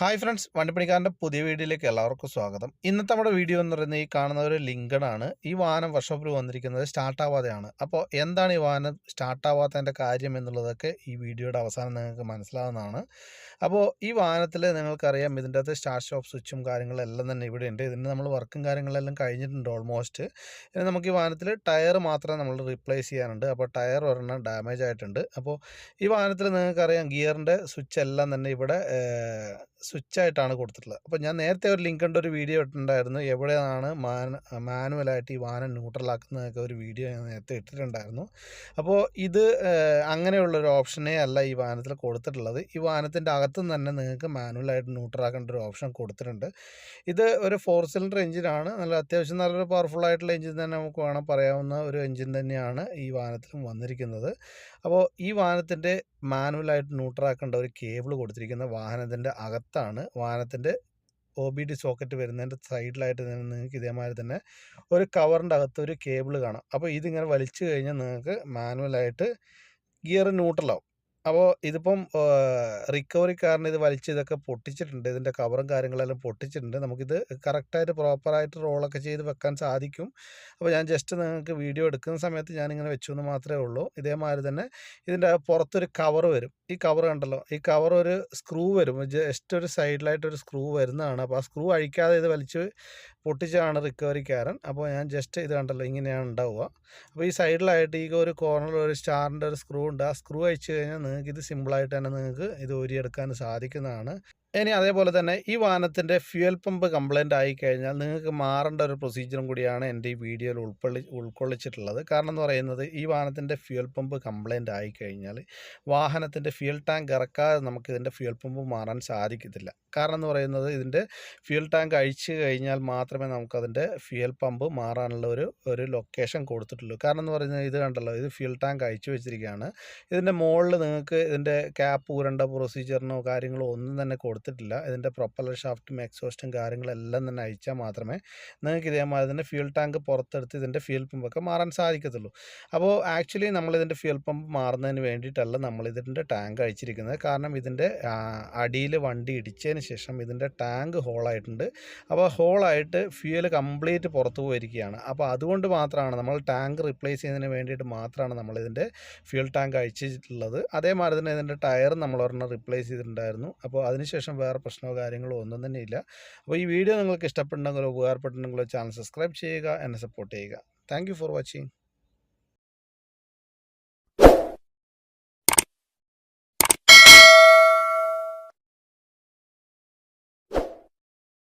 Hi friends, വണ്ടിപ്പണിക്കാരൻ്റെ പുതിയ വീഡിയോയിലേക്ക് എല്ലാവർക്കും സ്വാഗതം. ഇന്നത്തെ നമ്മുടെ വീഡിയോ എന്ന് പറയുന്നത് ഈ കാണുന്ന ഒരു ലിങ്കഡാണ്. ഈ വാഹനം വർക്ക്ഷോപ്പിൽ വന്നിരിക്കുന്നത് സ്റ്റാർട്ടാവാതെയാണ്. അപ്പോൾ എന്താണ് ഈ വാഹനം സ്റ്റാർട്ടാവാത്തതിൻ്റെ കാര്യം എന്നുള്ളതൊക്കെ ഈ വീഡിയോയുടെ അവസാനം നിങ്ങൾക്ക് മനസ്സിലാവുന്നതാണ്. അപ്പോൾ ഈ വാഹനത്തിൽ നിങ്ങൾക്കറിയാം ഇതിൻ്റെ അകത്ത് സ്റ്റാർട്ട് സ്റ്റോപ്പ് സ്വിച്ചും കാര്യങ്ങളെല്ലാം തന്നെ ഇവിടെ ഉണ്ട്. ഇതിന് നമ്മൾ വർക്കും കാര്യങ്ങളെല്ലാം കഴിഞ്ഞിട്ടുണ്ട് ഓൾമോസ്റ്റ്. ഇനി നമുക്ക് ഈ വാഹനത്തിൽ ടയർ മാത്രമേ നമ്മൾ റീപ്ലേസ് ചെയ്യാനുണ്ട്. അപ്പോൾ ടയർ ഒരെണ്ണം ഡാമേജ് ആയിട്ടുണ്ട്. അപ്പോൾ ഈ വാഹനത്തിൽ നിങ്ങൾക്കറിയാം ഗിയറിൻ്റെ സ്വിച്ച് എല്ലാം തന്നെ ഇവിടെ സ്വിച്ചായിട്ടാണ് കൊടുത്തിട്ടുള്ളത്. അപ്പോൾ ഞാൻ നേരത്തെ ഒരു ലിങ്ക് ഒരു വീഡിയോ ഇട്ടിട്ടുണ്ടായിരുന്നു. എവിടെയാണ് മാനുവലായിട്ട് ഈ വാഹനം ന്യൂട്രലാക്കുന്നതൊക്കെ ഒരു വീഡിയോ ഞാൻ നേരത്തെ ഇട്ടിട്ടുണ്ടായിരുന്നു. അപ്പോൾ ഇത് അങ്ങനെയുള്ളൊരു ഓപ്ഷനേ അല്ല ഈ വാഹനത്തിൽ കൊടുത്തിട്ടുള്ളത്. ഈ വാഹനത്തിൻ്റെ അകത്തുനിന്ന് തന്നെ നിങ്ങൾക്ക് മാനുവലായിട്ട് ന്യൂട്രലാക്കേണ്ട ഒരു ഓപ്ഷൻ കൊടുത്തിട്ടുണ്ട്. ഇത് ഒരു 4 സിലിണ്ടർ എഞ്ചിനാണ്. അത്യാവശ്യം നല്ലൊരു പവർഫുൾ ആയിട്ടുള്ള എഞ്ചിൻ തന്നെ നമുക്ക് വേണം പറയാവുന്ന ഒരു എഞ്ചിൻ തന്നെയാണ് ഈ വാഹനത്തിലും വന്നിരിക്കുന്നത്. അപ്പോൾ ഈ വാഹനത്തിൻ്റെ മാനുവലായിട്ട് ന്യൂട്രലാക്കേണ്ട ഒരു കേബിൾ കൊടുത്തിരിക്കുന്ന വാഹനത്തിൻ്റെ അകത്താണ്. വാഹനത്തിൻ്റെ OBD സോക്കറ്റ് വരുന്നതിൻ്റെ സൈഡിലായിട്ട് നിങ്ങൾക്ക് ഇതേമാതിരി തന്നെ ഒരു കവറിൻ്റെ അകത്ത് ഒരു കേബിൾ കാണാം. അപ്പോൾ ഇതിങ്ങനെ വലിച്ചു കഴിഞ്ഞാൽ നിങ്ങൾക്ക് മാനുവലായിട്ട് ഗിയർ ന്യൂട്രലാവും. അപ്പോൾ ഇതിപ്പം റിക്കവറിക്കാരന് ഇത് വലിച്ച് ഇതൊക്കെ പൊട്ടിച്ചിട്ടുണ്ട്. ഇതിൻ്റെ കവറും കാര്യങ്ങളെല്ലാം പൊട്ടിച്ചിട്ടുണ്ട്. നമുക്കിത് കറക്റ്റായിട്ട് പ്രോപ്പറായിട്ട് റോളൊക്കെ ചെയ്ത് വെക്കാൻ സാധിക്കും. അപ്പോൾ ഞാൻ ജസ്റ്റ് നിങ്ങൾക്ക് വീഡിയോ എടുക്കുന്ന സമയത്ത് ഞാനിങ്ങനെ വെച്ചു എന്ന് മാത്രമേ ഉള്ളൂ. ഇതേമാതിരി തന്നെ ഇതിൻ്റെ പുറത്തൊരു കവർ വരും. ഈ കവർ കണ്ടല്ലോ, ഈ കവർ ഒരു സ്ക്രൂ വരും. ജസ്റ്റ് ഒരു സൈഡിലായിട്ടൊരു സ്ക്രൂ വരുന്നതാണ്. അപ്പോൾ ആ സ്ക്രൂ അഴിക്കാതെ ഇത് വലിച്ച് പൊട്ടിച്ചാണ് റിക്കവറിക്കാരൻ. അപ്പോൾ ഞാൻ ജസ്റ്റ് ഇത് കണ്ടല്ലോ, ഇങ്ങനെയാണ് ഉണ്ടാവുക. അപ്പോൾ ഈ സൈഡിലായിട്ട് ഈ ഒരു കോർണറിൽ ഒരു സ്റ്റാറിൻ്റെ ഒരു സ്ക്രൂ ഉണ്ട്. ആ സ്ക്രൂ അഴിച്ച് കഴിഞ്ഞാൽ നിങ്ങൾക്ക് ഇത് സിമ്പിളായിട്ട് തന്നെ നിങ്ങൾക്ക് ഇത് ഊരിയെടുക്കാൻ സാധിക്കുന്നതാണ്. ഇനി അതേപോലെ തന്നെ ഈ വാഹനത്തിൻ്റെ ഫ്യൂൽ പമ്പ് കംപ്ലൈൻ്റ് ആയിക്കഴിഞ്ഞാൽ നിങ്ങൾക്ക് മാറേണ്ട ഒരു പ്രൊസീജിയറും കൂടിയാണ് എൻ്റെ ഈ വീഡിയോയിൽ ഉൾക്കൊള്ളിച്ചിട്ടുള്ളത്. കാരണം എന്ന് പറയുന്നത് ഈ വാഹനത്തിൻ്റെ ഫ്യൂൽ പമ്പ് കംപ്ലൈൻ്റ് ആയിക്കഴിഞ്ഞാൽ വാഹനത്തിൻ്റെ ഫ്യൂൽ ടാങ്ക് ഇറക്കാതെ നമുക്കിതിൻ്റെ ഫ്യൂൽ പമ്പ് മാറാൻ സാധിക്കത്തില്ല. കാരണം എന്ന് പറയുന്നത് ഇതിൻ്റെ ഫ്യൂൽ ടാങ്ക് അഴിച്ചു കഴിഞ്ഞാൽ മാത്രമേ നമുക്കതിൻ്റെ ഫ്യൂൽ പമ്പ് മാറാനുള്ള ഒരു ലൊക്കേഷൻ കൊടുത്തിട്ടുള്ളൂ. കാരണം എന്ന് പറയുന്നത് ഇത് കണ്ടല്ലോ, ഇത് ഫ്യൂൽ ടാങ്ക് അഴിച്ചു വെച്ചിരിക്കുകയാണ്. ഇതിൻ്റെ മുകളിൽ നിങ്ങൾക്ക് ഇതിൻ്റെ ക്യാപ്പ് ഊരേണ്ട പ്രൊസീജിയറിനോ കാര്യങ്ങളോ ഒന്നും തന്നെ കൊടുത്തിട്ടില്ല. ഇതിൻ്റെ പ്രൊപ്പല്ലർ ഷാഫ്റ്റും എക്സോസ്റ്റും കാര്യങ്ങളെല്ലാം തന്നെ അഴിച്ചാൽ മാത്രമേ നിങ്ങൾക്ക് ഇതേമാതിരി തന്നെ ഫ്യൂൽ ടാങ്ക് പുറത്തെടുത്ത് ഇതിൻ്റെ ഫ്യൂൽ പമ്പൊക്കെ മാറാൻ സാധിക്കത്തുള്ളൂ. അപ്പോൾ ആക്ച്വലി നമ്മളിതിൻ്റെ ഫ്യൂൽ പമ്പ് മാറുന്നതിന് വേണ്ടിയിട്ടല്ല നമ്മളിതിൻ്റെ ടാങ്ക് അഴിച്ചിരിക്കുന്നത്. കാരണം ഇതിൻ്റെ അടിയിൽ വണ്ടി ഇടിച്ചതിന് ശേഷം ഇതിൻ്റെ ടാങ്ക് ഹോളായിട്ടുണ്ട്. അപ്പോൾ ഹോളായിട്ട് ഫ്യൂൽ കംപ്ലീറ്റ് പുറത്തു പോയിരിക്കുകയാണ്. അപ്പോൾ അതുകൊണ്ട് മാത്രമാണ് നമ്മൾ ടാങ്ക് റീപ്ലേസ് ചെയ്യുന്നതിന് വേണ്ടിയിട്ട് മാത്രമാണ് നമ്മളിതിൻ്റെ ഫ്യൂൽ ടാങ്ക് അഴിച്ചിട്ടുള്ളത്. അതേമാതിരി തന്നെ ഇതിൻ്റെ ടയർ നമ്മൾ ഒരെണ്ണം റീപ്ലേസ് ചെയ്തിട്ടുണ്ടായിരുന്നു. അപ്പോൾ അതിനുശേഷം വേറെ പ്രശ്നമോ കാര്യങ്ങളോ ഒന്നും തന്നെ ഇല്ല. അപ്പോൾ ഈ വീഡിയോ നിങ്ങൾക്ക് ഇഷ്ടപ്പെട്ടുണ്ടെങ്കിലോ ഉപകാരപ്പെട്ടുണ്ടെങ്കിലോ ചാനൽ സബ്സ്ക്രൈബ് ചെയ്യുക, എന്നെ സപ്പോർട്ട് ചെയ്യുക. Thank you for watching.